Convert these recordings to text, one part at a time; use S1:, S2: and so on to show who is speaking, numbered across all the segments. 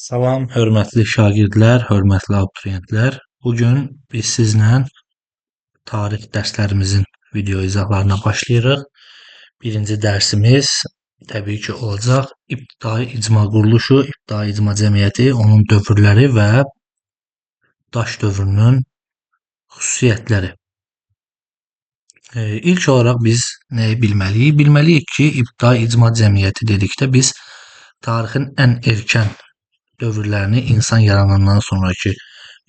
S1: Salam, hörmətli şagirdlər, hörmətli abituriyentlər. Bugün biz sizlə tarix dərslərimizin video izahlarına başlayırıq. Birinci dərsimiz təbii ki olacaq İbtidai icma quruluşu, İbtidai icma cəmiyyəti, onun dövrləri və daş dövrünün xüsusiyyətləri. İlk olaraq biz nəyi bilməliyik? Bilməliyik ki, İbtidai icma cəmiyyəti dedikdə biz tarixin ən erkən dövrlərini, insan yaranandan sonraki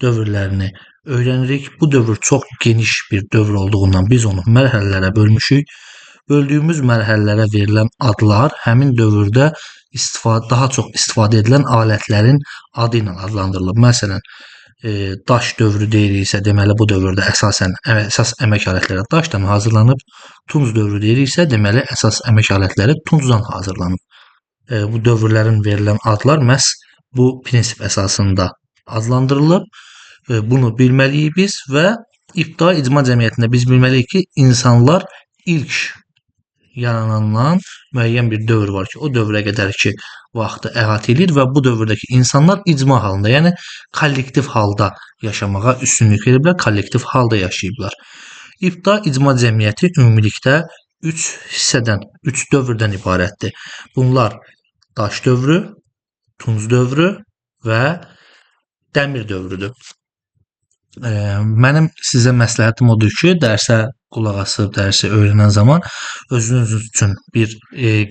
S1: dövrlərini öyrənirik. Bu dövr çox geniş bir dövr olduğundan biz onu mərhələlərə bölmüşük. Böldüyümüz mərhələlərə verilən adlar həmin dövrdə daha çox istifadə edilən alətlərin adı ilə adlandırılıb. Məsələn, daş dövrü deyiriksə, deməli bu dövrdə əsas əmək alətləri daşdan hazırlanıb. Tunc dövrü deyiriksə, deməli əsas əmək alətləri tuncdan hazırlanıb. Bu dövrlərin verilən adlar məhz bu prinsip əsasında adlandırılıb. Bunu bilməliyik biz və İbtidai icma cəmiyyətində biz bilməliyik ki, insanlar ilk yaranandan müəyyən bir dövr var ki, o dövrə qədər ki, vaxtı əhatə edir və bu dövrdəki insanlar icma halında, yəni kollektiv halda yaşamağa üstünlük veriblər, kollektiv halda yaşayıblar. İbtidai icma cəmiyyəti ümumilikdə 3 hissədən, 3 dövrdən ibarətdir. Bunlar daş dövrü, tunc dövrü və dəmir dövrüdür. Mənim sizə məsləhətim odur ki, dərsə qulaq asıb, dərsi öyrənən zaman özünüz üçün bir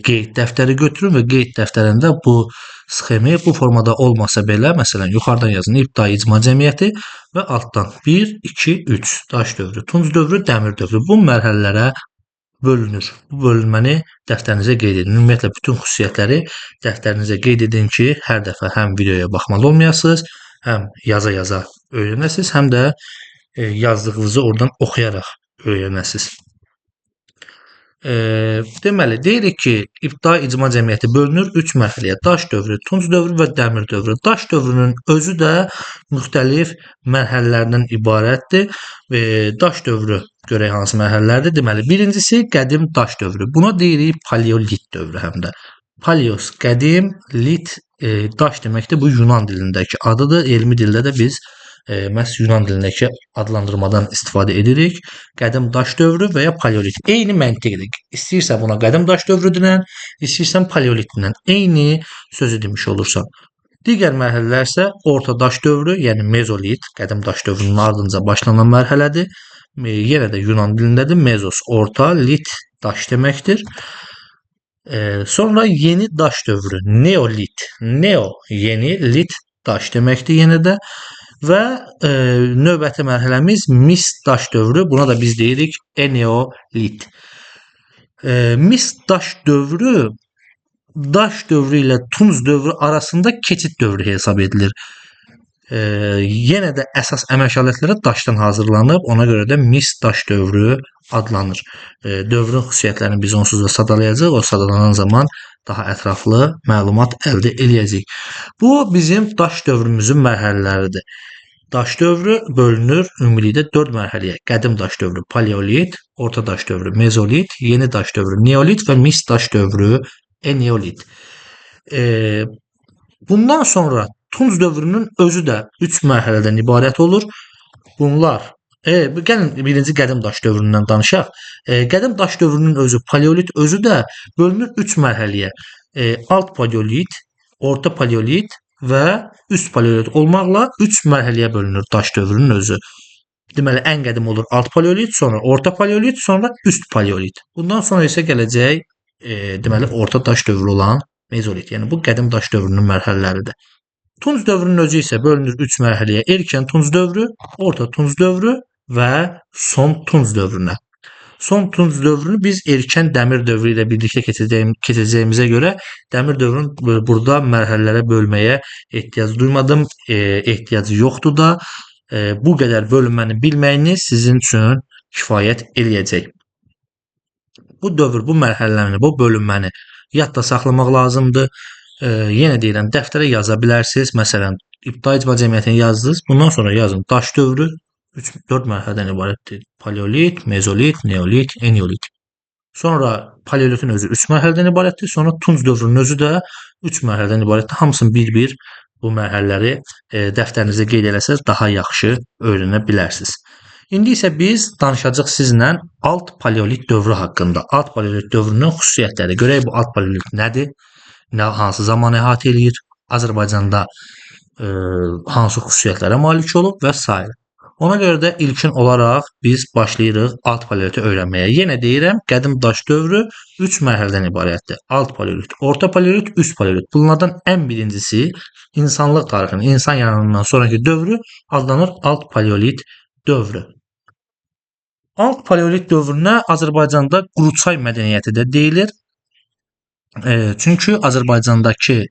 S1: qeyd dəftəri götürün və qeyd dəftərində bu sxemi bu formada olmasa belə, məsələn, yuxarıdan yazın İbtidai icma cəmiyyəti və altdan 1, 2, 3 daş dövrü, tunc dövrü, dəmir dövrü bu mərhələlərə bölünür. Bu bölünməni dəftərinizə qeyd edin. Ümumiyyətlə, bütün xüsusiyyətləri dəftərinizə qeyd edin ki, hər dəfə həm videoya baxmalı olmayasınız, həm yaza-yaza öyrənəsiniz, həm də yazdığınızı oradan oxuyaraq öyrənəsiniz. Deməli, deyirik ki, İbtidai icma cəmiyyəti bölünür 3 mərhələyə. Daş dövrü, tunc dövrü və dəmir dövrü. Daş dövrünün özü də müxtəlif mərhələlərdən ibarətdir. Daş dövrü görək hansı mərhələlərdir. Deməli, birincisi qədim daş dövrü. Buna deyirik paleolit dövrü həm də. Paleos qədim, lit daş deməkdir. Bu Yunan dilindəki adıdır. Elmi dildə də biz məhz Yunan dilindəki adlandırmadan istifadə edirik. Qədim daş dövrü və ya paleolit. Eyni məntiqdir. İstəyirsən buna qədim daş dövrü dinən, istəyirsən paleolit dinən. Eyni sözü demiş olursan. Digər mərhələlər isə orta daş dövrü, yəni mezolit, qədim daş dövrünün ardınca başlanan mərhələdir. Yenə də Yunan dilindədir. Mezos orta, lit daş deməkdir. Sonra yeni daş dövrü, neolit. Neo yeni, lit daş deməkdir yenə də. Və növbəti mərhələmiz mis daş dövrü. Buna da biz deyirik eneolit. Mis daş dövrü daş dövrü ilə tunc dövrü arasında keçid dövrü hesab edilir. Yenə də əsas əmək alətləri daşdan hazırlanıb. Ona görə də mis daş dövrü adlanır. Dövrün xüsusiyyətlərini biz onsuz da sadalayacağıq. O sadalanan zaman daha ətraflı məlumat əldə edəcəyik. Bu bizim daş dövrümüzün mərhələləridir. Daş dövrü bölünür ümumilikdə 4 mərhələyə. Qədim daş dövrü paleolit, orta daş dövrü mezolit, yeni daş dövrü neolit və mis daş dövrü eneolit. Bundan sonra tunc dövrünün özü də 3 mərhələdən ibarət olur. Bunlar gəlin birinci qədim daş dövründən danışaq. Qədim daş dövrünün özü paleolit özü də bölünür 3 mərhələyə. Alt paleolit, orta paleolit və üst paleolit olmaqla 3 mərhələyə bölünür daş dövrünün özü. Deməli, ən qədim olur alt paleolit, sonra orta paleolit, sonra üst paleolit. Bundan sonra isə gələcək deməli orta daş dövrü olan mezolit. Yəni bu qədim daş dövrünün mərhələləridir. Tunc dövrünün özü isə bölünür 3 mərhələyə. Erkən tunc dövrü, orta tunc dövrü və son tunc dövrünə. Son tunc dövrünü biz erkən dəmir dövrü ilə birlikdə keçəcəyimizə görə dəmir dövrünü burada mərhələlərə bölməyə ehtiyac duymadım. Ehtiyacı yoxdur da. Bu qədər bölünməni bilməyiniz sizin üçün kifayət eləyəcək. Bu dövr, bu mərhələlərini, bu bölünməni yadda saxlamaq lazımdır. Yenə deyirəm, dəftərə yaza bilərsiniz. Məsələn, İbtidai icma cəmiyyətini yazdınız. Bundan sonra yazın daş dövrü 4 mərhələdən ibarətdir. Paleolit, mezolit, neolit, eneolit. Sonra paleolitin özü 3 mərhələdən ibarətdir. Sonra tunc dövrünün özü də 3 mərhələdən ibarətdir. Hamısını bir-bir Bu mərhələləri dəftərinizə qeyd eləsəz daha yaxşı öyrənə bilərsiniz. İndi isə biz danışacağıq sizlə alt paleolit dövrü haqqında. Alt paleolit dövrünün xüsusiyyətləri. Görək bu alt paleolit nədir? Hansı zaman əhatə eləyir? Azərbaycanda hansı xüsusiyyətlərə malik olub və s. Ona görə də ilkin olaraq biz başlayırıq alt paleoliti öyrənməyə. Yenə deyirəm, qədim daş dövrü 3 mərhələdən ibarətdir. Alt paleolit, orta paleolit, üst paleolit. Bunlardan ən birincisi insanlıq tarixinin, insan yaranımından sonraki dövrü adlanır alt paleolit dövrü. Alt paleolit dövrünə Azərbaycanda Quruçay mədəniyyəti də deyilir. Çünki Azərbaycandakı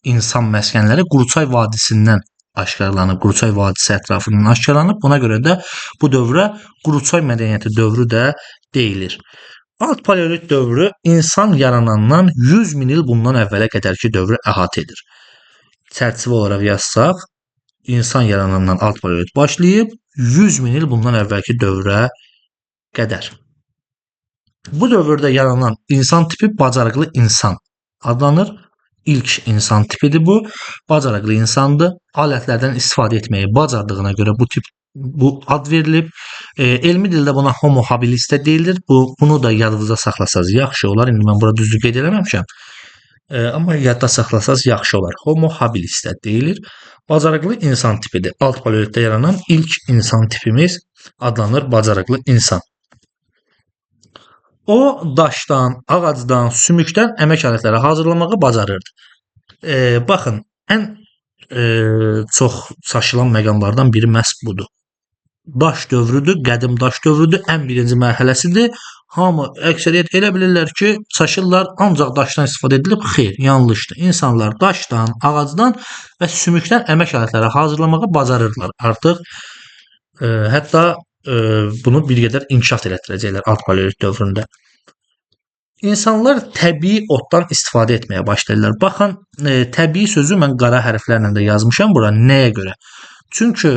S1: insan məskənləri Quruçay vadisindən aşkarlanıb, Quruçay vadisi ətrafından aşkarlanıb. Buna görə də bu dövrə Quruçay mədəniyyəti dövrü də deyilir. Alt paleolit dövrü insan yaranandan 100 min il bundan əvvələ qədərki dövrü əhatə edir. Çərçivə olaraq yazsaq, insan yaranandan alt paleolit başlayıb 100 min il bundan əvvəlki dövrə qədər. Bu dövrdə yaranan insan tipi bacarıqlı insan adlanır. İlk insan tipidir bu. Bacarıqlı insandır. Alətlərdən istifadə etməyi bacardığına görə bu ad verilib. Elmi dildə buna Homo habilis də deyilir. Bunu da yadınızda saxlasanız yaxşı olar. İndi mən bura düzlük qeyd eləməmişəm. Amma yadda saxlasanız yaxşı olar. Homo habilis də deyilir. Bacarıqlı insan tipidir. Alt paleolitdə yaranan ilk insan tipimiz adlanır bacarıqlı insan. O daşdan, ağacdan, sümükdən əmək alətləri hazırlamağı bacarırdı. Baxın, ən çox çaşılan məqamlardan biri məhz budur. Daş dövrüdür, qədim daş dövrüdür, ən birinci mərhələsidir. Hamı, əksəriyyət elə bilirlər ki, çaşırlar ancaq daşdan istifadə edilib. Xeyr, yanlışdır. İnsanlar daşdan, ağacdan və sümükdən əmək alətləri hazırlamağı bacarırlar. Artıq hətta bunu bir qədər inkişaf elətdirəcəklər alt paleolit dövründə. İnsanlar təbii otdan istifadə etməyə başlayırlar. Baxın, təbii sözü mən qara hərflərlə də yazmışam bura. Nəyə görə? Çünki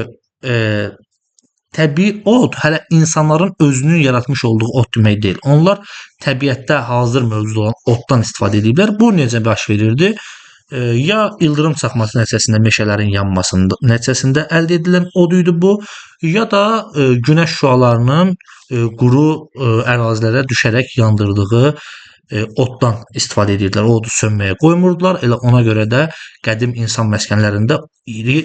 S1: təbii ot hələ insanların özünün yaratmış olduğu ot demək deyil. Onlar təbiətdə hazır mövcud olan otdan istifadə ediblər. Bu necə baş verirdi? Ya ildırım çaxması nəticəsində meşələrin yanmasında nəticəsində əldə edilən od idi bu, ya da günəş şüalarının quru ərazilərə düşərək yandırdığı otdan istifadə edirdilər. O odu sönməyə qoymurdular. Elə ona görə də qədim insan məskənlərində iri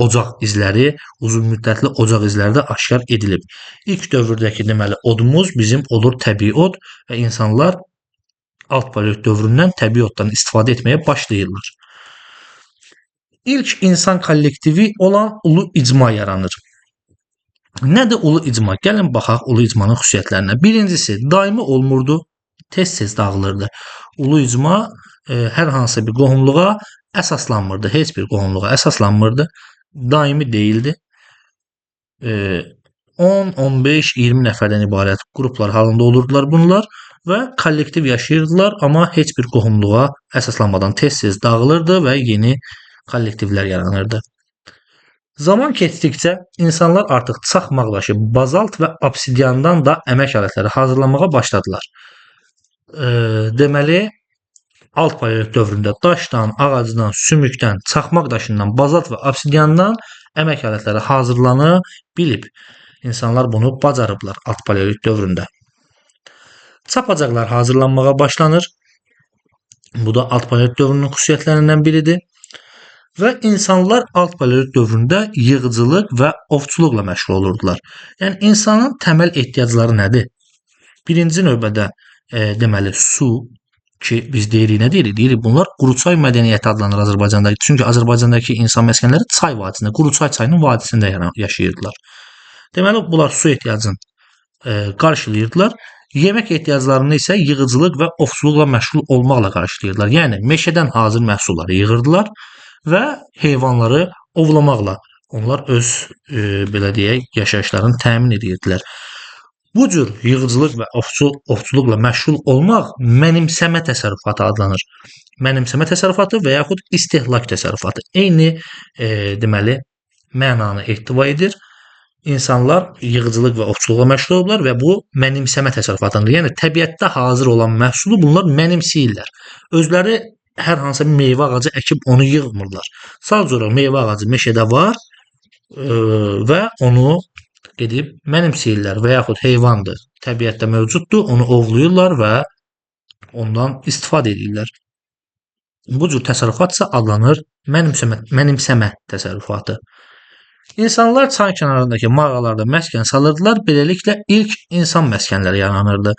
S1: ocaq izləri, uzun müddətli ocaq izləri də aşkar edilib. İlk dövrdəki deməli odumuz bizim olur təbii od və insanlar alt paleolit dövründən təbii otdan istifadə etməyə başlayırlar. İlk insan kollektivi olan ulu icma yaranır. Nədir ulu icma? Gəlin baxaq ulu icmanın xüsusiyyətlərinə. Birincisi, daimi olmurdu, tez-tez dağılırdı. Ulu icma hər hansı bir qohumluğa əsaslanmırdı, heç bir qohumluğa əsaslanmırdı, daimi deyildi. 10, 15, 20 nəfərdən ibarət qruplar halında olurdular bunlar və kollektiv yaşayırdılar, amma heç bir qohumluğa əsaslanmadan tez-tez dağılırdı və yeni kollektivlər yaranırdı. Zaman keçdikcə insanlar artıq çaxmaq daşı, bazalt və obsidiandan da əmək alətləri hazırlamağa başladılar. Deməli, alt paleolit dövründə daşdan, ağacdan, sümükdən, çaxmaq daşından, bazalt və obsidiandan əmək alətləri hazırlanı bilib. İnsanlar bunu bacarıblar alt paleolit dövründə. Çapacaqlar hazırlanmağa başlanır. Bu da alt paleolit dövrünün xüsusiyyətlərindən biridir. Və insanlar alt paleolit dövründə yığıcılıq və ovçuluqla məşğul olurdular. Yəni insanın təməl ehtiyacları nədir? Birinci növbədə deməli su ki biz deyirik nə deyirik? Deyirik bunlar Quruçay mədəniyyəti adlanır Azərbaycanda. Çünki Azərbaycandakı insan məskənləri çay vadisində, Quruçay çayının vadisində yaşayırdılar. Deməli bunlar su ehtiyacını qarşılayırdılar. Yemək ehtiyaclarını isə yığıcılıq və ovçuluqla məşğul olmaqla qarşılayırdılar. Yəni meşədən hazır məhsulları yığırdılar və heyvanları ovlamaqla onlar öz belə deyək yaşayışlarını təmin edirdilər. Bu cür yığıcılıq və ovçuluqla məşğul olmaq mənimsəmə təsərrüfatı adlanır. Mənimsəmə təsərrüfatı və yaxud istehlak təsərrüfatı eyni deməli mənanı ehtiva edir. İnsanlar yığıcılıq və ovçuluqla məşğul olurlar və bu mənimsəmə təsərrüfatıdır. Yəni təbiətdə hazır olan məhsulu bunlar mənimsəyirlər. Özləri hər hansı bir meyvə ağacı əkib onu yığmırlar. Sadəcə olaraq meyvə ağacı meşədə var və onu gedib mənimsəyirlər və yaxud heyvandır, təbiətdə mövcuddur, onu ovlayırlar və ondan istifadə edirlər. Bu cür təsərrüfat isə adlanır mənimsəmə təsərrüfatı. İnsanlar çay kənarındakı mağaralarda məskən salırdılar. Beləliklə ilk insan məskənləri yaranırdı.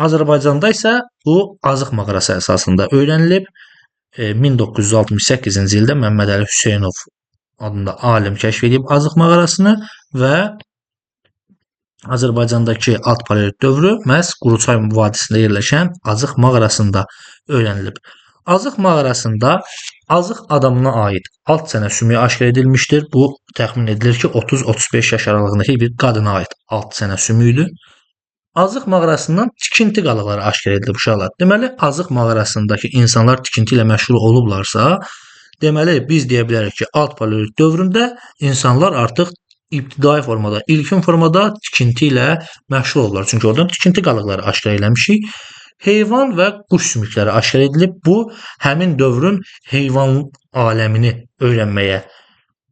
S1: Azərbaycanda isə bu Azıq mağarası əsasında öyrənilib. 1968-ci ildə Məmməd Əli Hüseynov adında alim kəşf edib Azıq mağarasını və Azərbaycandakı alt paleolit dövrü məhz Quruçay vadisində yerləşən Azıq mağarasında öyrənilib. Azıq mağarasında Azıq adamına aid alt çənə sümüyü aşkar edilmişdir. Bu təxmin edilir ki, 30-35 yaş aralığındakı bir qadına aid alt çənə sümüyüdür. Azıq mağarasından tikinti qalıqları aşkar edilib uşaqlar. Deməli, Azıq mağarasındakı insanlar tikinti ilə məşğul olublarsa, deməli biz deyə bilərik ki, alt paleolit dövründə insanlar artıq ibtidai formada, ilkin formada tikinti ilə məşğul olurlar. Çünki oradan tikinti qalıqları aşkar eləmişik. Heyvan və quş sümükləri aşkar edilib. Bu həmin dövrün heyvan aləmini öyrənməyə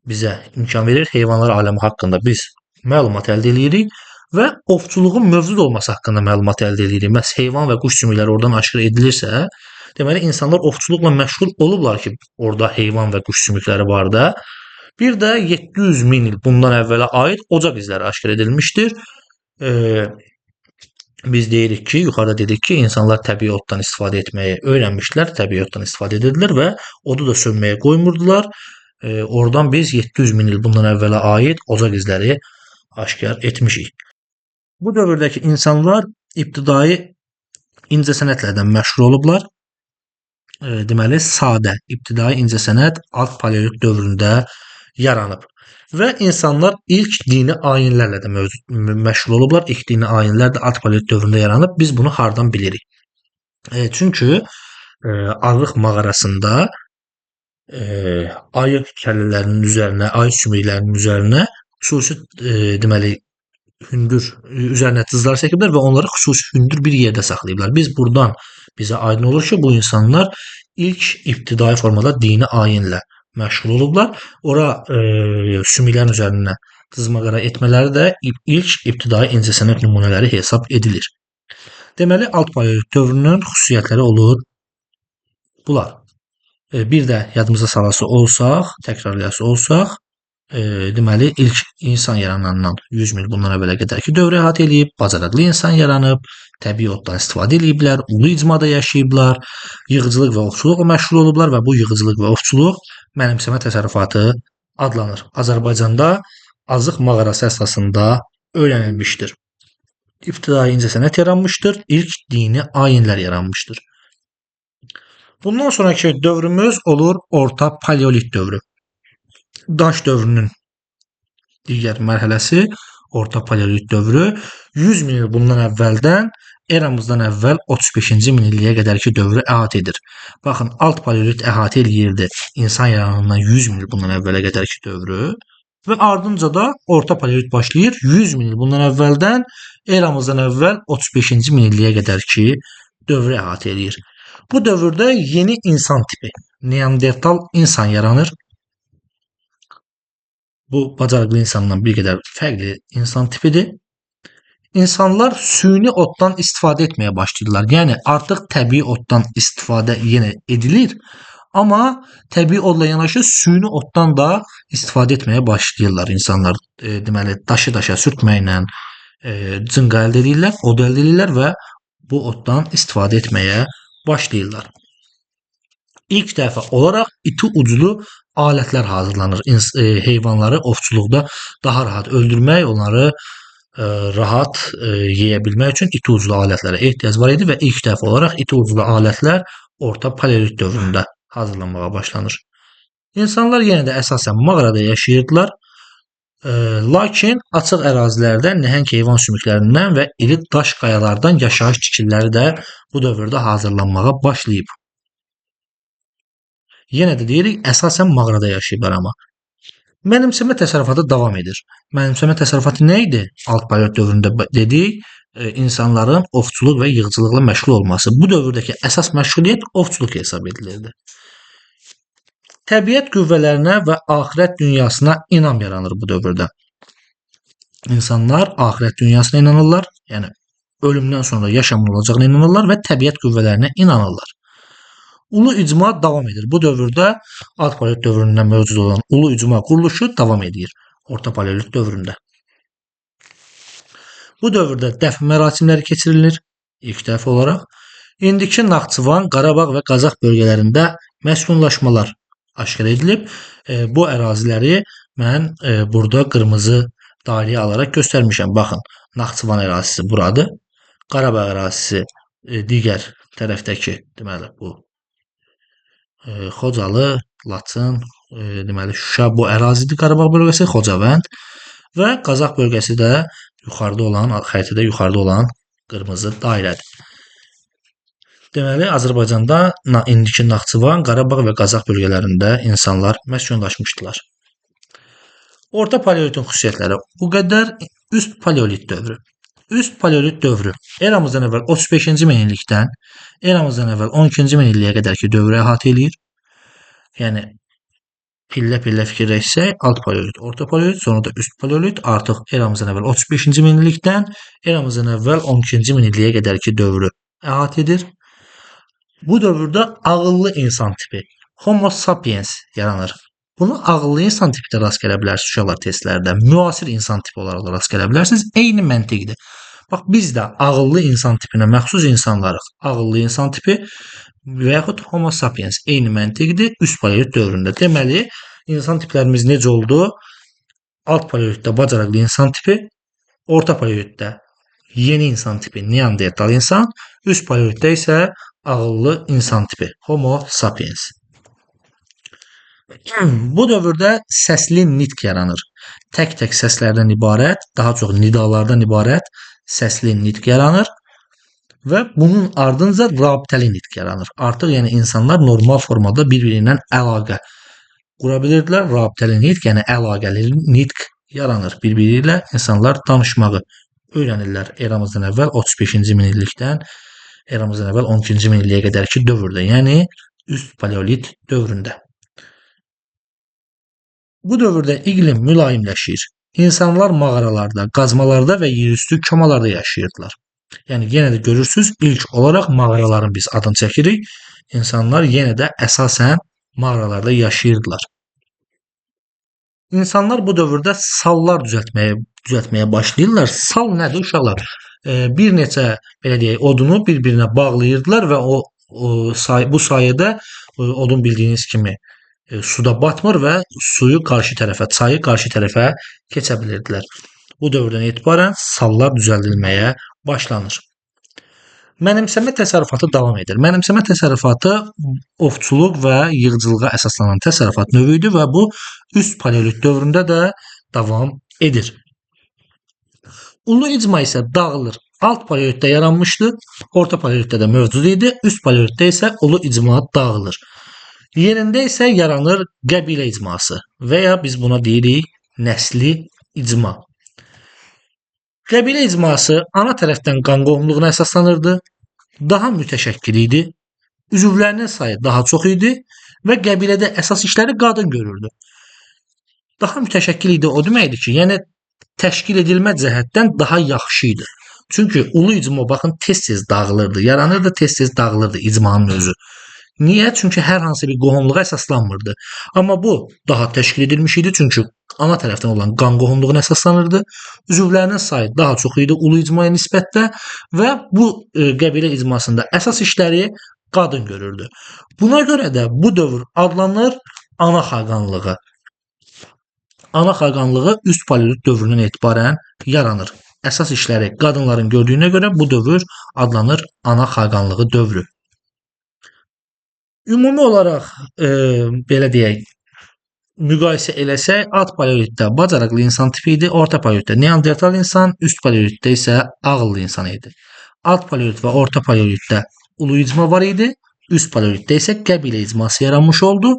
S1: bizə imkan verir. Heyvanlar aləmi haqqında biz məlumat əldə edirik və ovçuluğun mövcud olması haqqında məlumat əldə edirik. Məs heyvan və quş sümükləri oradan aşkar edilirsə, deməli insanlar ovçuluqla məşğul olublar ki, orada heyvan və quş sümükləri var da. Bir də 700 min il bundan əvvələ aid ocaq izləri aşkar edilmişdir. Biz deyirik ki, yuxarıda dedik ki, insanlar təbii oddan istifadə etməyi öyrənmişdilər, təbii oddan istifadə edirdilər və odu da sönməyə qoymurdular. Oradan biz 700 min il bundan əvvələ aid ocaq izləri aşkar etmişik. Bu dövrdəki insanlar ibtidai incəsənətlərdən məşğul olublar. Deməli, sadə, ibtidai incəsənət alt paleolit dövründə yaranıb. Və insanlar ilk dini ayinlərlə də məşğul olublar. İlk dini ayinlər də alt paleolit dövründə yaranıb. Biz bunu hardan bilirik? Çünki Azıq mağarasında ayı kəllələrinin üzərinə, ayı sümüklərinin üzərinə xüsusi deməli hündür üzərinə tızlar çəkiblər və onları xüsusi hündür bir yerdə saxlayıblar. Biz buradan bizə aydın olur ki, bu insanlar ilk ibtidai formada dini ayinlə məşğul olublar. Ora sümüklərin üzərinə tızma-qara etmələri də ilk ibtidai incəsənət nümunələri hesab edilir. Deməli, alt paleolit dövrünün xüsusiyyətləri olur bunlar. Bir də yadımıza salası olsaq, təkrarlayası olsaq, deməli ilk insan yaranandan 100 min bundan əvvələ qədərki dövrü əhatə edib, bacarıqlı insan yaranıb, təbii oddan istifadə ediblər, ulu icmada yaşayıblar, yığıcılıq və ovçuluqla məşğul olublar və bu yığıcılıq və ovçuluq mənimsəmə təsərrüfatı adlanır. Azərbaycanda Azıq mağarası əsasında öyrənilmişdir. İbtidai incəsənət yaranmışdır, ilk dini ayinlər yaranmışdır. Bundan sonraki dövrümüz olur orta paleolit dövrü. Daş dövrünün digər mərhələsi orta paleolit dövrü 100 min il bundan əvvəldən eramızdan əvvəl 35-ci minilliyə qədərki dövrü əhatə edir. Baxın, alt paleolit əhatə eləyirdi insan yaranandan 100 min il bundan əvvələ qədərki dövrü və ardınca da orta paleolit başlayır 100 min il bundan əvvəldən eramızdan əvvəl 35-ci minilliyə qədərki dövrü əhatə eləyir. Bu dövrdə yeni insan tipi, Neandertal insan yaranır. Bu bacarıqlı insandan bir qədər fərqli insan tipidir. İnsanlar süni oddan istifadə etməyə başlayırlar. Yəni artıq təbii oddan istifadə yenə edilir, amma təbii odla yanaşı süni oddan da istifadə etməyə başlayırlar insanlar. Deməli daşı-daşa sürtməklə cınqa əldə edirlər, od əldə edirlər və bu oddan istifadə etməyə başlayırlar. İlk dəfə olaraq iti uclu alətlər hazırlanır. Heyvanları ovçuluqda daha rahat öldürmək, onları rahat yeyə bilmək üçün iti uclu alətlərə ehtiyac var idi və ilk dəfə olaraq iti uclu alətlər orta paleolit dövründə hazırlanmağa başlanır. İnsanlar yenə də əsasən mağarada yaşayırdılar. Lakin açıq ərazilərdə nəhəng heyvan sümüklərindən və iri daş qayalardan yaşayış tikililəri də bu dövrdə hazırlanmağa başlayıb. Yenə də deyirik, əsasən mağarada yaşayıblar amma. Mənimsəmə təsərrüfatı davam edir. Mənimsəmə təsərrüfatı nə idi? Alt paleolit dövründə dedik, insanların ovçuluq və yığıcılıqla məşğul olması. Bu dövrdəki əsas məşğuliyyət ovçuluq hesab edilirdi. Təbiət qüvvələrinə və axirət dünyasına inam yaranır bu dövrdə. İnsanlar axirət dünyasına inanırlar, yəni ölümdən sonra yaşamın olacağına inanırlar və təbiət qüvvələrinə inanırlar. Ulu icma davam edir. Bu dövrdə alt paleolit dövründən mövcud olan ulu icma quruluşu davam edir orta paleolit dövründə. Bu dövrdə dəfn mərasimləri keçirilir ilk dəfə olaraq. İndiki Naxçıvan, Qarabağ və Qazax bölgələrində məskunlaşmalar aşkar edilib. Bu əraziləri mən burada qırmızı dairəyə alaraq göstərmişəm. Baxın, Naxçıvan ərazisi buradır. Qarabağ ərazisi digər tərəfdəki, deməli bu Xocalı, Laçın, deməli Şuşa bu ərazidir. Qarabağ bölgəsi, Xocavənd və Qazax bölgəsi də yuxarıda olan, xəritədə yuxarıda olan qırmızı dairədir. Deməli, Azərbaycanda indiki Naxçıvan, Qarabağ və Qazax bölgələrində insanlar məskunlaşmışdılar. Orta paleolitin xüsusiyyətləri bu qədər. Üst paleolit dövrü. Üst paleolit dövrü eramızdan əvvəl 35-ci minillikdən eramızdan əvvəl 12-ci minilliyə qədərki dövrü əhatə eləyir. Yəni pillə-pillə fikirləşsək, alt paleolit, orta paleolit, sonra da üst paleolit artıq eramızdan əvvəl 35-ci minillikdən eramızdan əvvəl 12-ci minilliyə qədərki dövrü əhatə edir. Bu dövrdə ağıllı insan tipi, Homo sapiens yaranır. Bunu ağıllı insan tipi də rast gələ bilərsiniz uşaqlar testlərdə. Müasir insan tipi olaraq da rast gələ bilərsiniz. Eyni məntiqdir. Bax, biz də ağıllı insan tipinə məxsus insanlarıq. Ağıllı insan tipi və yaxud Homo sapiens eyni məntiqdir üst paleolit dövründə. Deməli, insan tiplərimiz necə oldu? Alt paleolitdə bacarıqlı insan tipi, orta paleolitdə yeni insan tipi, Neandertal insan, üst paleolitdə isə ağıllı insan tipi, Homo sapiens. Bu dövrdə səsli nitq yaranır. Tək-tək səslərdən ibarət, daha çox nidalardan ibarət səsli nitq yaranır və bunun ardınca rabitəli nitq yaranır. Artıq yəni insanlar normal formada bir-biri ilə əlaqə qura bilirdilər. Rabitəli nitq, yəni əlaqəli nitq yaranır. Bir-biri ilə insanlar danışmağı öyrənirlər. Eramızdan əvvəl 35-ci minillikdən eramızdan əvvəl 12-ci minilliyə qədərki dövrdə, yəni üst paleolit dövründə. Bu dövrdə iqlim mülayimləşir. İnsanlar mağaralarda, qazmalarda və yerüstü komalarda yaşayırdılar. Yəni yenə də görürsüz, ilk olaraq mağaraların biz adını çəkirik. İnsanlar yenə də əsasən mağaralarda yaşayırdılar. İnsanlar bu dövrdə sallar düzəltməyə başlayırlar. Sal nədir uşaqlar? Bir neçə belə deyək, odunu bir-birinə bağlayırdılar və bu sayədə odun bildiyiniz kimi suda batmır və suyu qarşı tərəfə, çayı qarşı tərəfə keçə bilirdilər. Bu dövrdən etibarən sallar düzəldilməyə başlanır. Mənimsəmə təsərrüfatı davam edir. Mənimsəmə təsərrüfatı ovçuluq və yığıcılığa əsaslanan təsərrüfat növüdür və bu üst paleolit dövründə də davam edir. Ulu icma isə dağılır. Alt paleolitdə yaranmışdı, orta paleolitdə də mövcud idi, üst paleolitdə isə ulu icma dağılır. Yerində isə yaranır qəbilə icması və ya biz buna deyirik nəsli icma. Qəbilə icması ana tərəfdən qan qohumluğuna əsaslanırdı, daha mütəşəkkil idi, üzvlərinin sayı daha çox idi və qəbilədə əsas işləri qadın görürdü. Daha mütəşəkkil idi o deməkdir ki, yəni təşkil edilmə cəhətdən daha yaxşı idi. Çünki ulu icma baxın tez-tez dağılırdı, yaranırdı, tez-tez dağılırdı icmanın özü. Niyə? Çünki hər hansı bir qohumluğa əsaslanmırdı. Amma bu daha təşkil edilmiş idi, çünki ana tərəfdən olan qan qohumluğuna əsaslanırdı. Üzvlərinin sayı daha çox idi ulu icmaya nisbətdə və bu qəbilə icmasında əsas işləri qadın görürdü. Buna görə də bu dövr adlanır ana xaqanlığı. Ana xaqanlığı üst paleolit dövründən etibarən yaranır. Əsas işləri qadınların gördüyünə görə bu dövr adlanır ana xaqanlığı dövrü. Ümumi olaraq belə deyək, müqayisə eləsək, alt paleolitdə bacarıqlı insan tipi idi, orta paleolitdə Neandertal insan, üst paleolitdə isə ağıllı insan idi. Alt paleolit və orta paleolitdə ulu icma var idi, Üst paleolitdə isə qəbilə icması yaranmış oldu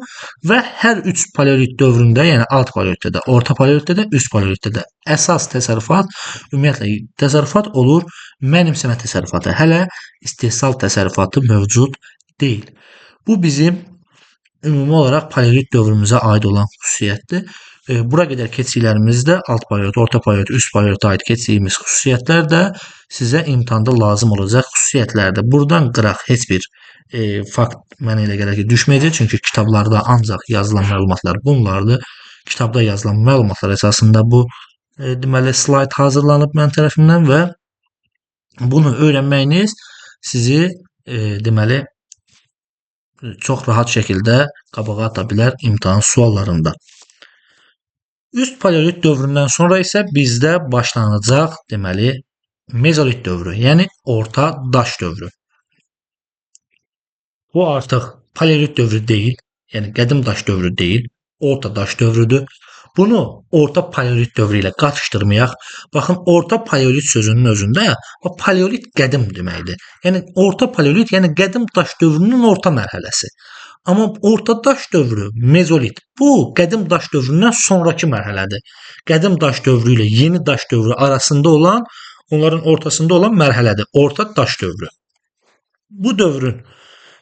S1: və hər 3 paleolit dövründə, yəni alt paleolitdə də, orta paleolitdə də, üst paleolitdə də əsas təsərrüfat ümumiyyətlə təsərrüfat olur mənimsəmə təsərrüfatı. Hələ istehsal təsərrüfatı mövcud deyil. Bu bizim ümumi olaraq paleolit dövrümüzə aid olan xüsusiyyətdir. Bura qədər keçdiklərimizdə alt paleolit, orta paleolit, üst paleolitə aid keçdiyimiz xüsusiyyətlər də sizə imtahanda lazım olacaq xüsusiyyətlərdir. Buradan qıraq heç bir fakt mənə elə gəlir ki, düşməyəcək, çünki kitablarda ancaq yazılan məlumatlar bunlardır. Kitabda yazılan məlumatlar əsasında bu deməli slayd hazırlanıb mənim tərəfimdən və bunu öyrənməyiniz sizi deməli çox rahat şəkildə qabağa ata bilər imtahan suallarında. Üst paleolit dövründən sonra isə bizdə başlanacaq deməli mezolit dövrü, yəni orta daş dövrü. Bu artıq paleolit dövrü deyil, yəni qədim daş dövrü deyil, orta daş dövrüdür. Bunu orta paleolit dövrü ilə qarışdırmayaq. Baxın, orta paleolit sözünün özündə paleolit qədim deməkdir. Yəni orta paleolit, yəni qədim daş dövrünün orta mərhələsi. Amma orta daş dövrü, mezolit, bu qədim daş dövründən sonrakı mərhələdir. Qədim daş dövrü ilə yeni daş dövrü arasında olan, onların ortasında olan mərhələdir. Orta daş dövrü. Bu dövrün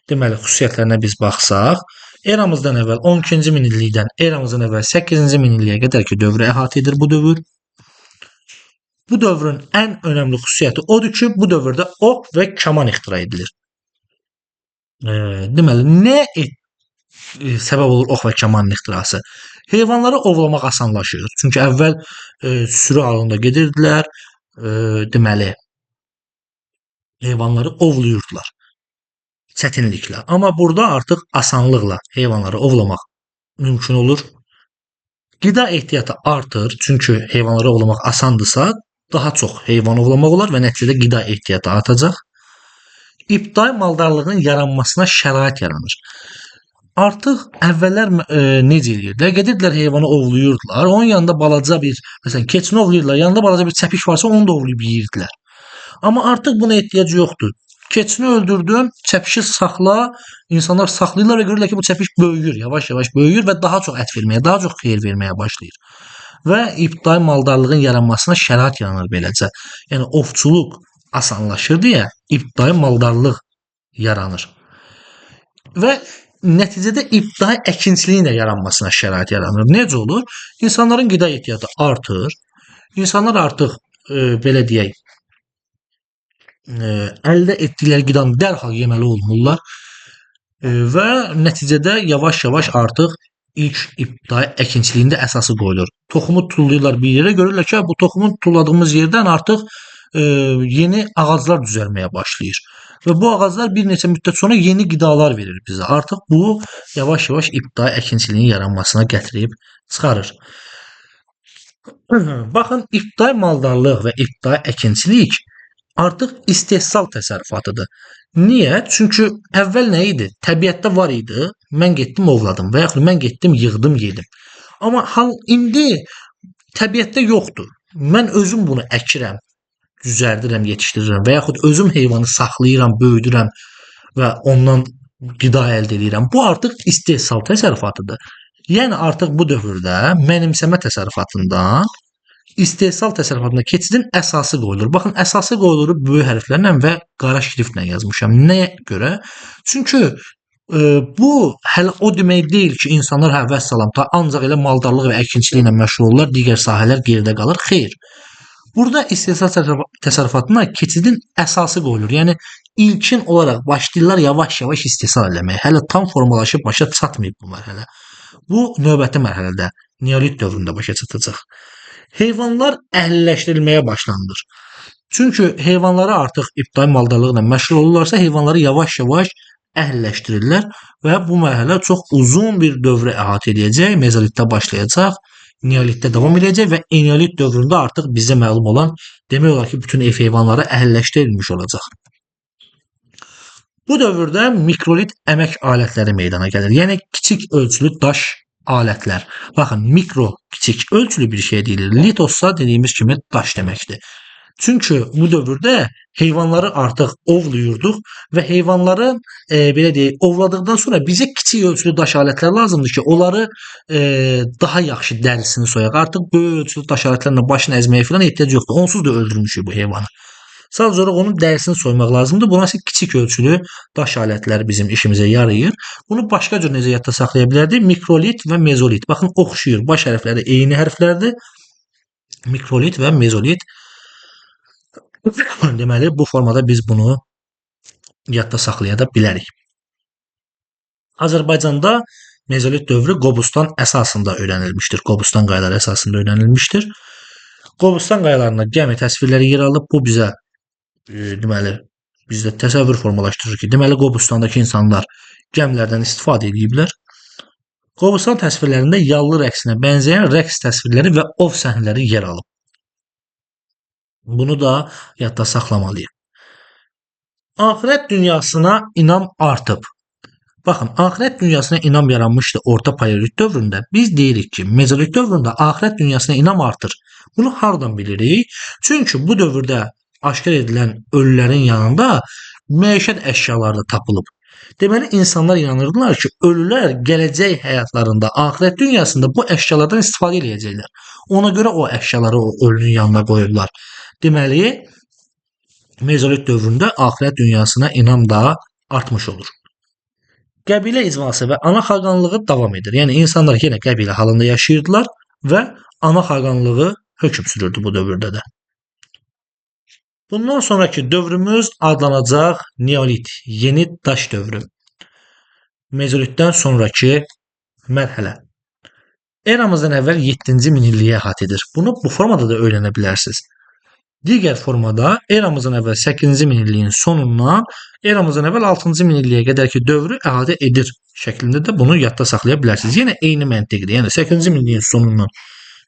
S1: deməli xüsusiyyətlərinə biz baxsaq, eramızdan əvvəl 12-ci minillikdən eramızdan əvvəl 8-ci minilliyə qədər ki, dövrü əhatə edir bu dövr. Bu dövrün ən önəmli xüsusiyyəti odur ki, bu dövrdə ox və kaman ixtira edilir. Deməli, nə səbəb olur ox və kamanın ixtirası? Heyvanları ovlamaq asanlaşır. Çünki əvvəl sürü halında gedirdilər, deməli, heyvanları ovluyurdular çətinliklə. Amma burada artıq asanlıqla heyvanları ovlamaq mümkün olur. Qida ehtiyatı artır, çünki heyvanları ovlamaq asandırsa, daha çox heyvan ovlamaq olar və nəticədə qida ehtiyatı artacaq. İbtidai maldarlığın yaranmasına şərait yaranır. Artıq əvvəllər necə edirdilər? Gedirdilər heyvanı ovluyurdular. Onun yanında balaca bir, məsələn, keçini ovluyurdular. Yanında balaca bir çəpiş varsa onu da ovlayıb yeyirdilər. Amma artıq buna ehtiyac yoxdur. Keçini öldürdün, çəpişi saxla, insanlar saxlayırlar və görürlər ki, bu çəpiş böyüyür, yavaş-yavaş böyüyür və daha çox ət verməyə, daha çox xeyir verməyə başlayır. Və ibtidai maldarlığın yaranmasına şərait yaranır beləcə. Yəni ovçuluq asanlaşır deyə ibtidai maldarlıq yaranır. Və nəticədə ibtidai əkinçiliyin də yaranmasına şərait yaranır. Necə olur? İnsanların qida ehtiyatı artır. İnsanlar artıq belə deyək, əldə etdikləri qidanı dərhal yeməli olmurlar və nəticədə yavaş-yavaş artıq ilk ibtidai əkinçiliyində əsası qoyulur. Toxumu tullayırlar bir yerə, görürlər ki, bu toxumu tulladığımız yerdən artıq yeni ağaclar düzəlməyə başlayır. Və bu ağaclar bir neçə müddət sonra yeni qidalar verir bizə. Artıq bu yavaş-yavaş ibtidai əkinçiliyin yaranmasına gətirib çıxarır. Baxın, ibtidai maldarlıq və ibtidai əkinçilik artıq istehsal təsərrüfatıdır. Niyə? Çünki əvvəl nə idi? Təbiətdə var idi, mən getdim ovladım və yaxud mən getdim yığdım yedim. Amma indi təbiətdə yoxdur. Mən özüm bunu əkirəm, düzəldirəm, yetişdirirəm və yaxud özüm heyvanı saxlayıram, böyüdürəm və ondan qida əldə edirəm. Bu artıq istehsal təsərrüfatıdır. Yəni artıq bu dövrdə mənimsəmə təsərrüfatından istehsal təsərrüfatına keçidin əsası qoyulur. Baxın, əsası qoyulur böyük hərflərlə və qara şriftlə yazmışam. Nəyə görə? Çünki bu hələ o demək deyil ki, insanlar vəssalam ancaq elə maldarlıq və əkinçiliklə məşğul olurlar, digər sahələr geridə qalır. Xeyr. Burada istehsal təsərrüfatına keçidin əsası qoyulur. Yəni ilkin olaraq başlayırlar yavaş-yavaş istehsal eləməyə. Hələ tam formalaşıb başa çatmayıb bu mərhələ. Bu növbəti mərhələdə, neolit dövründə başa çatacaq. Heyvanlar əhliləşdirilməyə başlanılır. Çünki heyvanları artıq ibtidai maldarlıqla məşğul olurlarsa, heyvanları yavaş-yavaş əhliləşdirirlər və bu mərhələ çox uzun bir dövrə əhatə edəcək. Mezolitdə başlayacaq, neolitdə davam edəcək və eneolit dövründə artıq bizə məlum olan demək olar ki, bütün ev heyvanları əhliləşdirilmiş olacaq. Bu dövrdə mikrolit əmək alətləri meydana gəlir. Yəni kiçik ölçülü daş alətlər. Baxın, mikro, kiçik ölçülü bir şey deyilir. Litossa dediyimiz kimi daş deməkdir. Çünki bu dövrdə heyvanları artıq ovlayırdıq və heyvanları belə deyək, ovladıqdan sonra bizə kiçik ölçülü daş alətlər lazımdır ki, onları daha yaxşı dərisini soyaq. Artıq böyük ölçülü daş alətlərlə başını əzməyə filan ehtiyac yoxdur. Onsuz da öldürmüşük bu heyvanı. Sadəcə olaraq onun dərisini soymaq lazımdır. Buna isə kiçik ölçülü daş alətlər bizim işimizə yarayır. Bunu başqa cür necə yadda saxlaya bilərdik? Mikrolit və mezolit. Baxın, oxşuyur. Baş hərfləri eyni hərflərdir. Mikrolit və mezolit. Deməli, bu formada biz bunu yadda saxlaya da bilərik. Azərbaycanda mezolit dövrü Qobustan əsasında öyrənilmişdir. Qobustan qayaları əsasında öyrənilmişdir. Qobustan qayalarında gəmi təsvirləri yer alıb. Bu bizə deməli bizdə təsəvvür formalaşdırır ki, deməli Qobustandakı insanlar gəmilərdən istifadə ediblər. Qobustan təsvirlərində yallı rəqsinə bənzəyən rəqs təsvirləri və ov səhnələri yer alıb. Bunu da yadda saxlamalıyıq. Axirət dünyasına inam artıb. Baxın, axirət dünyasına inam yaranmışdı orta paleolit dövründə. Biz deyirik ki, mezolit dövründə axirət dünyasına inam artır. Bunu hardan bilirik? Çünki bu dövrdə aşkar edilən ölülərin yanında məişət əşyaları da tapılıb. Deməli, insanlar inanırdılar ki, ölülər gələcək həyatlarında, axirət dünyasında bu əşyalardan istifadə edəcəklər. Ona görə o əşyaları o ölünün yanına qoyurlar. Deməli, mezolit dövründə axirət dünyasına inam da artmış olur. Qəbilə icması və ana xaqanlığı davam edir. Yəni, insanlar yenə qəbilə halında yaşayırdılar və ana xaqanlığı hökm sürürdü bu dövrdə də. Bundan sonraki dövrümüz adlanacaq Neolit, yeni daş dövrü. Mezolitdən sonraki mərhələ. Eramızdan əvvəl 7-ci minilliyi əhatə edir. Bunu bu formada da öyrənə bilərsiniz. Digər formada eramızdan əvvəl 8-ci minilliyin sonundan eramızdan əvvəl 6-cı minilliyə qədərki dövrü əhatə edir şəklində də bunu yadda saxlaya bilərsiniz. Yenə eyni məntiqdir. Yəni 8-ci minilliyin sonundan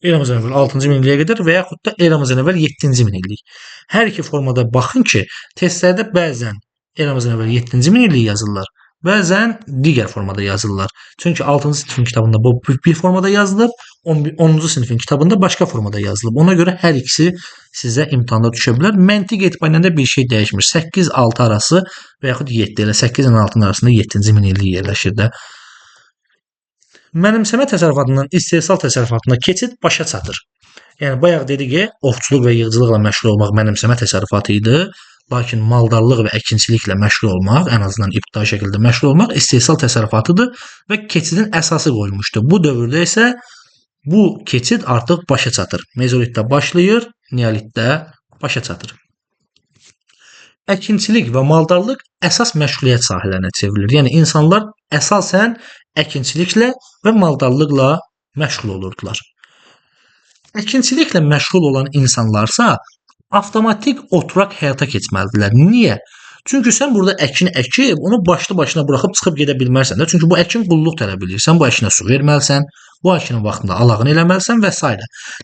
S1: eramızdan əvvəl 6-cı minilliyə qədər və yaxud da eramızdan əvvəl 7-ci minillik. Hər iki formada baxın ki, testlərdə bəzən eramızdan əvvəl 7-ci minillik yazırlar, bəzən digər formada yazırlar. Çünki 6-cı sinifin kitabında bu bir formada yazılıb, 10-cu sinifin kitabında başqa formada yazılıb. Ona görə hər ikisi sizə imtahanda düşə bilər. Məntiq etibarıyla bir şey dəyişmir. 8-6 arası və yaxud 7 ilə 8 ilə 6-nın arasında 7-ci minillik yerləşir də. Mənimsəmə təsərrüfatından istehsal təsərrüfatına keçid başa çatır. Yəni, bayaq dedik ki, ovçuluq və yığıcılıqla məşğul olmaq mənimsəmə təsərrüfatı idi. Lakin maldarlıq və əkinçiliklə məşğul olmaq, ən azından ibtidai şəkildə məşğul olmaq istehsal təsərrüfatıdır və keçidin əsası qoyulmuşdur. Bu dövrdə isə bu keçid artıq başa çatır. Mezolitdə başlayır, neolitdə başa çatır. Əkinçilik və maldarlıq əsas məşğuliyyət sahələrinə çevrilir. Yəni, insanlar əsasən əkinçiliklə və maldarlıqla məşğul olurdular. Əkinçiliklə məşğul olan insanlarsa avtomatik oturaq həyata keçməlidirlər. Niyə? Çünki sən burada əkin əkib, onu başlı başına buraxıb çıxıb gedə bilmərsən də. Çünki bu əkin qulluq tələb edir. Sən bu əkinə su verməlisən, bu əkinin vaxtında alağını eləməlisən və s.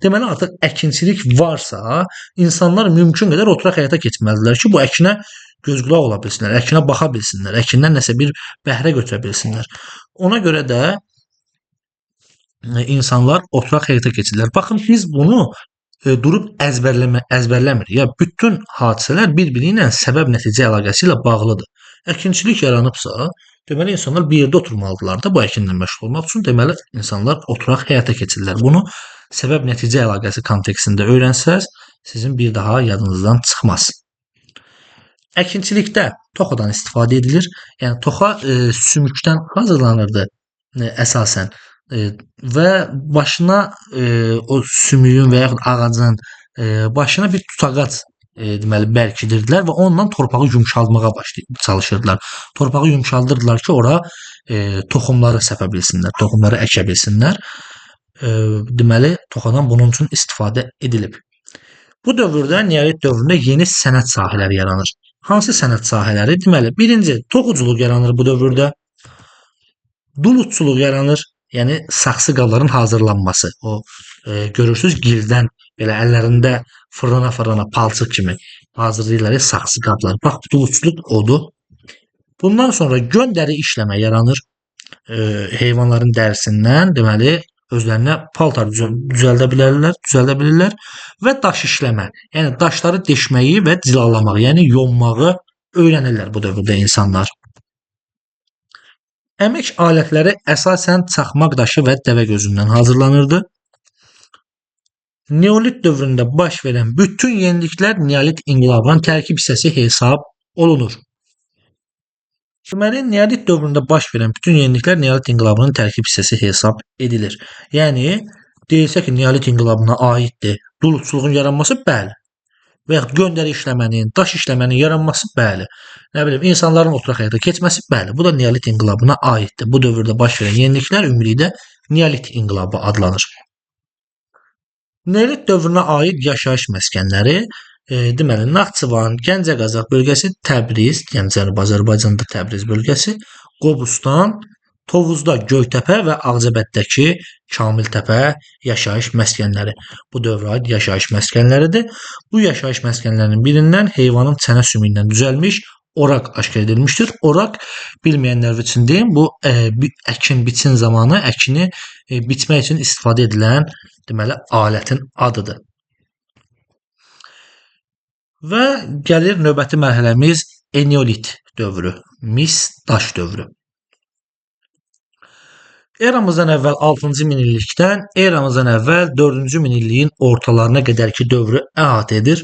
S1: Deməli, artıq əkinçilik varsa, insanlar mümkün qədər oturaq həyata keçməlidirlər ki, bu əkinə göz qulaq ola bilsinlər, əkinə baxa bilsinlər, əkindən nəsə bir bəhrə götürə bilsinlər. Ona görə də insanlar oturaq həyata keçirlər. Baxın, biz bunu durub əzbərləmir. Ya bütün hadisələr bir-biri ilə səbəb-nəticə əlaqəsi ilə bağlıdır. Əkinçilik yaranıbsa, deməli insanlar bir yerdə oturmalıdırlar da bu əkinlə məşğul olmaq üçün. Deməli insanlar oturaq həyata keçirlər. Bunu səbəb-nəticə əlaqəsi kontekstində öyrənsəz, sizin bir daha yadınızdan çıxmaz. Əkinçilikdə toxadan istifadə edilir. Yəni toxa sümükdən hazırlanırdı əsasən. Və başına o sümüyün və yaxud ağacın başına bir tutaqac deməli bərkidirdilər və onunla torpağı yumşaltmağa çalışırdılar. Torpağı yumşaldırdılar ki, ora toxumları səpə bilsinlər, toxumları əkə bilsinlər. Deməli, toxadan bunun üçün istifadə edilib. Bu dövrdə, neolit dövründə yeni sənət sahələri yaranır. Hansı sənət sahələri? Deməli, birinci, toxuculuq yaranır bu dövrdə. Duluzçuluq yaranır. Yəni saxsı qabların hazırlanması. O görürsüz gildən belə əllərində fırlana palçıq kimi hazırlayırlar saxsı qablar. Bax, duluzçuluq odur. Bundan sonra gön dəri işləmə yaranır. Heyvanların dərisindən, deməli, özlərinə paltar düzəldə bilirlər və daş işləmə, yəni daşları deşməyi və cilalamaq, yəni yonmağı öyrənirlər bu dövrdə insanlar. Əmək alətləri əsasən çaxmaq daşı və dəvə gözündən hazırlanırdı. Neolit dövründə baş verən bütün yeniliklər neolit inqilabının tərkib hissəsi hesab olunur. Deməli, neolit dövründə baş verən bütün yeniliklər neolit inqilabının tərkib hissəsi hesab edilir. Yəni, deyilsə ki, neolit inqilabına aiddir duluzçuluğun yaranması, bəli. Və yaxud göndəri işləmənin, daş işləmənin yaranması, bəli. Nə bilim, insanların oturaq həyata keçməsi, bəli. Bu da neolit inqilabına aiddir. Bu dövrdə baş verən yeniliklər ümumilikdə neolit inqilabı adlanır. Neolit dövrünə aid yaşayış məskənləri, deməli, Naxçıvan, Gəncə-Qazax bölgəsi, Təbriz, yəni Cənubi Azərbaycanda Təbriz bölgəsi, Qobustan, Tovuzda Göytəpə və Ağcabəddəki Kamiltəpə yaşayış məskənləri. Bu dövrə aid yaşayış məskənləridir. Bu yaşayış məskənlərinin birindən heyvanın çənə sümüyündən düzəlmiş oraq aşkar edilmişdir. Oraq, bilməyənlər üçün deyim, bu əkin biçin zamanı əkini biçmək üçün istifadə edilən, deməli, alətin adıdır. Və gəlir növbəti mərhələmiz eneolit dövrü, mis daş dövrü. Eramızdan əvvəl 6-cı minillikdən eramızdan əvvəl 4-cü minilliyin ortalarına qədərki dövrü əhatə edir.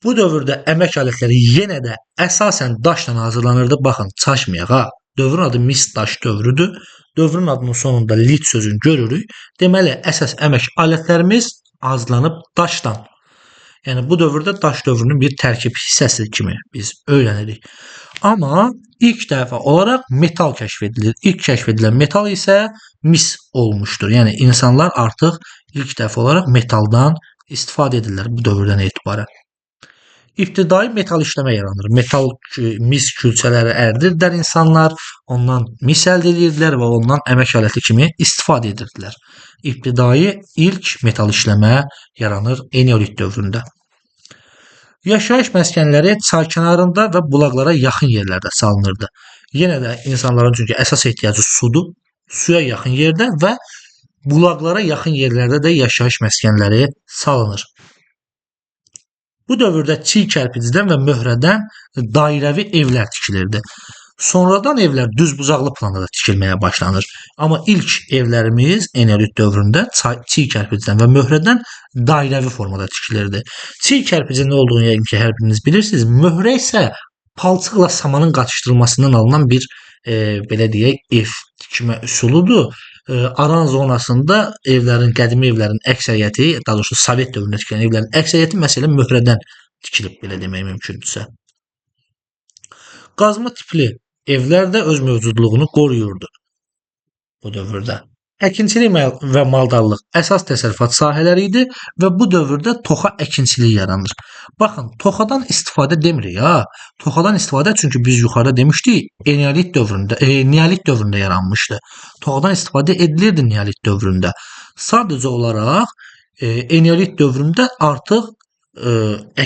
S1: Bu dövrdə əmək alətləri yenə də əsasən daşla hazırlanırdı. Baxın, çaşmayaq ha. Dövrün adı mis daş dövrüdür. Dövrün adının sonunda lit sözünü görürük. Deməli, əsas əmək alətlərimiz hazırlanıb daşdan. Yəni bu dövrdə daş dövrünün bir tərkib hissəsi kimi biz öyrənirik. Amma ilk dəfə olaraq metal kəşf edilir. İlk kəşf edilən metal isə mis olmuşdur. Yəni insanlar artıq ilk dəfə olaraq metaldan istifadə edirlər bu dövrdən etibarən. İbtidai metal işləmə yaranır. Metal mis külçələri ərdirdilər insanlar, ondan mis əldə edirdilər və ondan əmək aləti kimi istifadə edirdilər. İbtidai ilk metal işləmə yaranır eneolit dövründə. Yaşayış məskənləri çay kənarında və bulaqlara yaxın yerlərdə salınırdı. Yenə də insanların çünki əsas ehtiyacı sudur. Suya yaxın yerdə və bulaqlara yaxın yerlərdə də yaşayış məskənləri salınır. Bu dövrdə çiy kərpicdən və möhrədən dairəvi evlər tikilirdi. Sonradan evlər düz bucaqlı planda da tikilməyə başlanır. Amma ilk evlərimiz eneolit dövründə çiy kərpicdən və möhrədən dairəvi formada tikilirdi. Çiy kərpicin nə olduğunu yəqin ki, hər biriniz bilirsiniz. Möhrə isə palçıqla samanın qatışdırılmasından alınan bir belə deyək, ev tikmə üsuludur. Aran zonasında evlərin, qədimi evlərin əksəriyyəti, daha doğrusu Sovet dövründə tikilən evlərin əksəriyyəti məsələn möhrədən tikilib, belə demək mümkündürsə. Qazma tipli evlər də öz mövcudluğunu qoruyurdu bu dövrdə. Əkinçilik və maldarlıq əsas təsərrüfat sahələri idi və bu dövrdə toxa əkinçiliyi yaranır. Baxın, toxadan istifadə demirik ha. Toxadan istifadə çünki biz yuxarıda demişdik, neolit dövründə yaranmışdı. Toxadan istifadə edilirdi neolit dövründə. Sadəcə olaraq eneolit dövründə artıq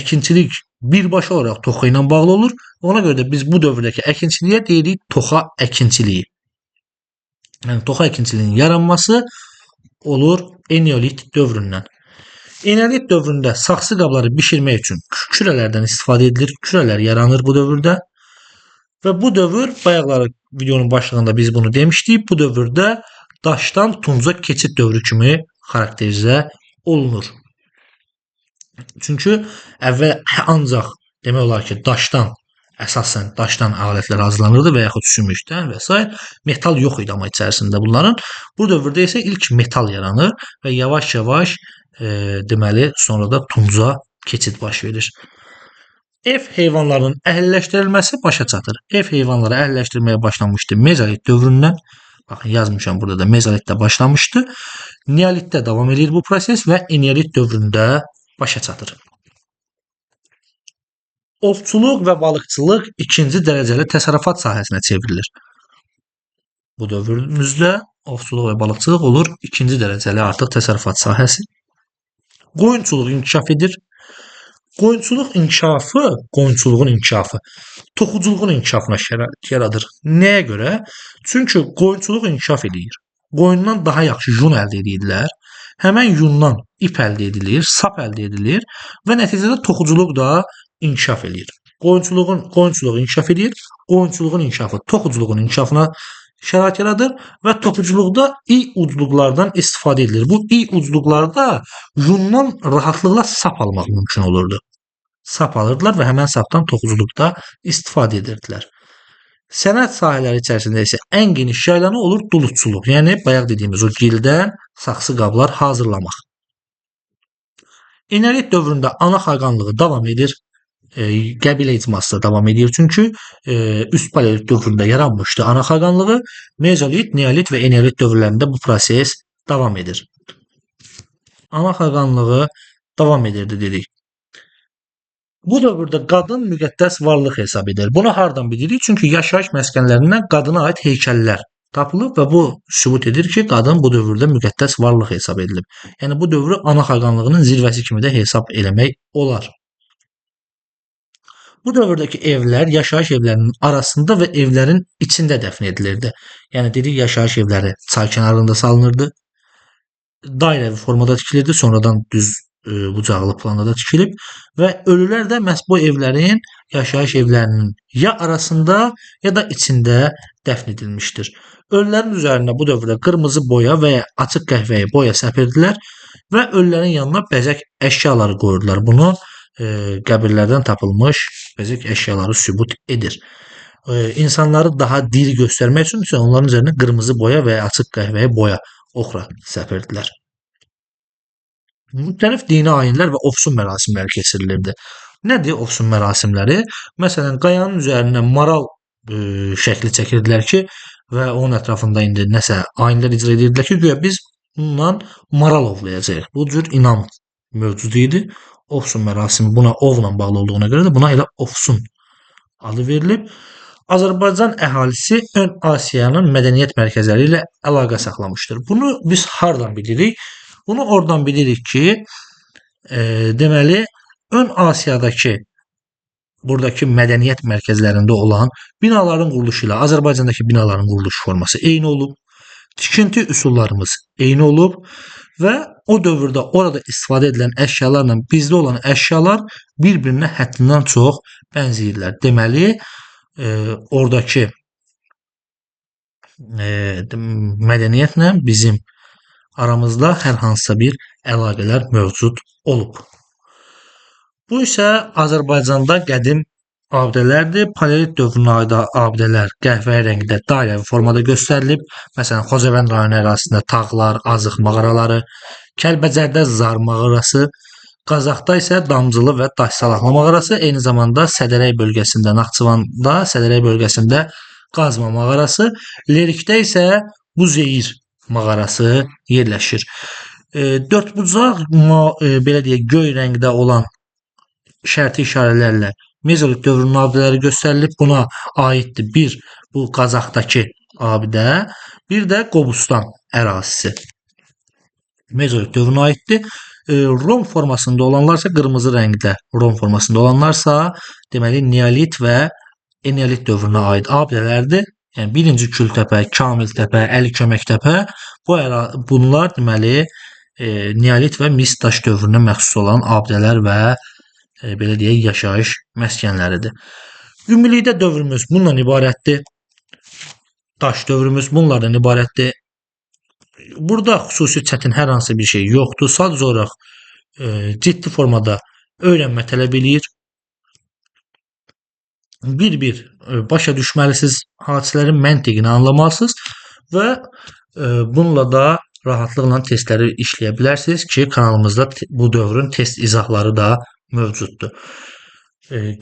S1: əkinçilik birbaşa olaraq toxa ilə bağlı olur. Ona görə də biz bu dövrdəki əkinçiliyə deyirik toxa əkinçiliyi. Yəni toxa əkinçiliyinin yaranması olur eneolit dövründən. Eneolit dövründə saxsı qabları bişirmək üçün kürələrdən istifadə edilir. Kürələr yaranır bu dövrdə. Və bu dövr, bayaqları videonun başlığında biz bunu demişdik, bu dövrdə daşdan tunca keçid dövrü kimi xarakterizə olunur. Çünki əvvəl ancaq demək olar ki, əsasən daşdan alətlər hazırlanırdı və yaxud sümükdən və s. Metal yox idi amma içərisində bunların. Bu dövrdə isə ilk metal yaranır və yavaş-yavaş deməli sonra da tunca keçid baş verir. Ev heyvanlarının əhəlləşdirilməsi başa çatır. Ev heyvanları əhəlləşdirməyə başlanmışdı mezolit dövründən. Baxın, yazmışam burada da mezolitdə başlamışdı. Neolitdə davam edir bu proses və eneolit dövründə başa çatır. Ovçuluq və balıqçılıq ikinci dərəcəli təsərrüfat sahəsinə çevrilir. Bu dövrümüzdə ovçuluq və balıqçılıq olur ikinci dərəcəli artıq təsərrüfat sahəsi. Qoyunçuluq inkişaf edir. Qoyunçuluğun inkişafı toxuculuğun inkişafına şərait yaradır. Nəyə görə? Çünki qoyunçuluq inkişaf edir. qoyundan daha yaxşı yun əldə edirdilər. Həmən yundan ip əldə edilir, sap əldə edilir və nəticədə toxuculuq da inkişaf eləyir. Qoyunçuluq inkişaf edir, qoyunçuluğun inkişafı toxuculuğun inkişafına şərait yaradır və toxuculuqda ucluqlardan istifadə edilir. Bu ucluqlarda yundan rahatlıqla sap almaq mümkün olurdu. Sap alırdılar və həmən sapdan toxuculuqda istifadə edirdilər. Sənət sahələri içərisində isə ən geniş yayılanı olur duluzçuluq. Yəni bayaq dediyimiz o gildən saxsı qablar hazırlamaq. Eneolit dövründə ana xaqanlığı davam edir. Qəbilə icması da davam edir. Çünki üst paleolit dövründə yaranmışdı ana xaqanlığı. Mezolit, neolit və eneolit dövrlərində bu proses davam edir. Ana xaqanlığı davam edirdi dedik. Bu dövrdə qadın müqəddəs varlıq hesab edilir. Bunu hardan bilirik? Çünki yaşayış məskənlərindən qadına aid heykəllər tapılıb və bu sübut edir ki, qadın bu dövrdə müqəddəs varlıq hesab edilib. Yəni bu dövrü ana xaqanlığının zirvəsi kimi də hesab eləmək olar. Bu dövrdəki evlər yaşayış evlərinin arasında və evlərin içində dəfn edilirdi. Yəni dedik yaşayış evləri çay kənarında salınırdı. Dairəvi formada tikilirdi, sonradan düz bucaqlı planda da tikilib və ölülər də məhz bu evlərin, yaşayış evlərinin ya arasında ya da içində dəfn edilmişdir. Ölülərin üzərinə bu dövrdə qırmızı boya və ya açıq qəhvəyi boya səpirdilər və ölülərin yanına bəzək əşyaları qoyurdular. Bunu qəbirlərdən tapılmış bəzək əşyaları sübut edir. İnsanları daha diri göstərmək üçün isə onların üzərinə qırmızı boya və ya açıq qəhvəyi boya oxra səpirdilər. Müxtəlif dini ayinlər və ofsun mərasimləri keçirilirdi. Nədir ofsun mərasimləri? Məsələn, qayanın üzərinə maral şəkli çəkirdilər ki, və onun ətrafında indi nəsə ayinlər icra edirdilər ki, güya biz bundan maral ovlayacağıq. Bu cür inam mövcud idi. Ofsun mərasimi buna ovla bağlı olduğuna görə də buna elə ofsun adı verilib. Azərbaycan əhalisi Ön Asiyanın mədəniyyət mərkəzləri ilə əlaqə saxlamışdır. Bunu biz hardan bilirik? Bunu oradan bilirik ki, deməli, Ön Asiyadakı buradakı mədəniyyət mərkəzlərində olan binaların quruluşu ilə Azərbaycandakı binaların quruluş forması eyni olub, tikinti üsullarımız eyni olub və o dövrdə orada istifadə edilən əşyalarla bizdə olan əşyalar bir-birinə həddindən çox bənzəyirlər. Deməli, oradakı mədəniyyətlə bizim aramızda hər hansısa bir əlaqələr mövcud olub. Bu isə Azərbaycanda qədim abidələrdir. Paleolit dövrünə aid abidələr qəhvəyi rəngdə dairəvi formada göstərilib. Məsələn, Xocavənd rayonu ərazisində Tağlar, Azıq mağaraları, Kəlbəcərdə Zar mağarası, Qazaxda isə Damcılı və Daşsalahlı mağarası, eyni zamanda Sədərək bölgəsində, Naxçıvanda Sədərək bölgəsində Qazma mağarası, Lerikdə isə Buzeyir mağarası yerləşir. Dördbucaq belə deyək, göy rəngdə olan şərti işarələrlə Mezolit dövrünün abidələri göstərilib. Buna aiddir bir bu Qazaxdakı abidə, bir də Qobustan ərazisi. Mezolit dövrünə aiddir. Rom formasında olanlarsa qırmızı rəngdə, Rom formasında olanlarsa deməli Neolit və Eneolit dövrünə aid abidələrdir. Yəni birinci Kültəpə, Kamiltəpə, Əliköməktəpə bunlar deməli Neolit və mis daş dövrünə məxsus olan abidələr və belə deyək yaşayış məskənləridir. Ümumilikdə dövrümüz bundan ibarətdir. Daş dövrümüz bunlardan ibarətdir. Burada xüsusi çətin hər hansı bir şey yoxdur. Sadəcə olaraq ciddi formada öyrənmə tələb eləyir. Bir-bir başa düşməlisiniz, hadisələrin məntiqini anlamalısınız və bununla da rahatlıqla testləri işləyə bilərsiniz ki, kanalımızda bu dövrün test izahları da mövcuddur.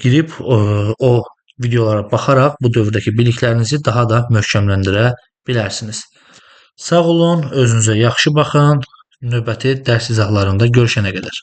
S1: Girib o videolara baxaraq bu dövrdəki biliklərinizi daha da möhkəmləndirə bilərsiniz. Sağ olun, özünüzə yaxşı baxın. Növbəti dərs izahlarında görüşənə qədər.